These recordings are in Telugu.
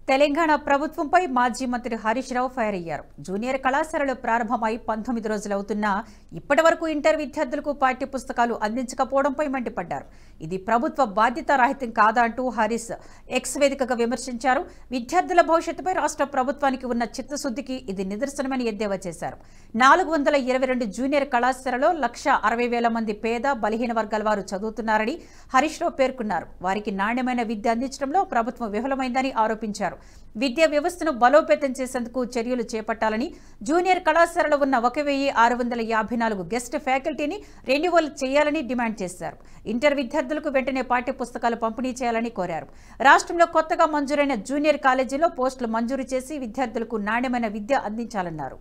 తెలంగాణ ప్రభుత్వంపై మాజీ మంత్రి హరీష్ రావు ఫైర్ అయ్యారు. జూనియర్ కళాశాలలు ప్రారంభమై 19 రోజులవుతున్నా ఇప్పటివరకు ఇంటర్ విద్యార్థులకు పాఠ్య పుస్తకాలు అందించకపోవడంపై మండిపడ్డారు. ఇది ప్రభుత్వ బాధ్యత రాహిత్యం కాదా అంటూ హరీష్ ఎక్స్ వేదికగా విమర్శించారు. విద్యార్థుల భవిష్యత్తుపై రాష్ట్ర ప్రభుత్వానికి ఉన్న చిత్తశుద్ధికి ఇది నిదర్శనమని ఎద్దేవా చేశారు. 422 జూనియర్ కళాశాలలో 1,60,000 మంది పేద బలహీన వర్గాల వారు చదువుతున్నారని హరీష్ రావు పేర్కొన్నారు. వారికి నాణ్యమైన విద్య అందించడంలో ప్రభుత్వం విఫలమైందని ఆరోపించారు. విద్యా వ్యవస్థను బలోపేతం చేసేందుకు చర్యలు చేపట్టాలని, జూనియర్ కళాశాలలో ఉన్న 1,654 గెస్ట్ ఫ్యాకల్టీని రెన్యువల్ చేయాలని డిమాండ్ చేశారు. ఇంటర్ విద్యార్థులకు వెంటనే పాఠ్య పుస్తకాలు పంపిణీ చేయాలని కోరారు. రాష్ట్రంలో కొత్తగా మంజూరైన జూనియర్ కాలేజీలో పోస్టులు మంజూరు చేసి విద్యార్థులకు నాణ్యమైన విద్య అందించాలన్నారు.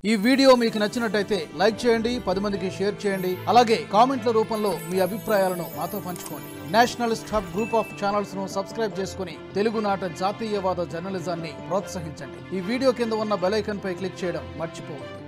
ఈ వీడియో మీకు నచ్చినట్టయితే లైక్ చేయండి, 10 మందికి షేర్ చేయండి. అలాగే కామెంట్ల రూపంలో మీ అభిప్రాయాలను మాతో పంచుకోండి. Nationalist hub group of channels ను సబ్స్క్రైబ్ చేసుకుని తెలుగునాట జాతీయవాద జర్నలిజాన్ని ప్రోత్సహించండి. ఈ వీడియో కింద ఉన్న బెల్ ఐకాన్ పై క్లిక్ చేయడం మర్చిపోవద్దు.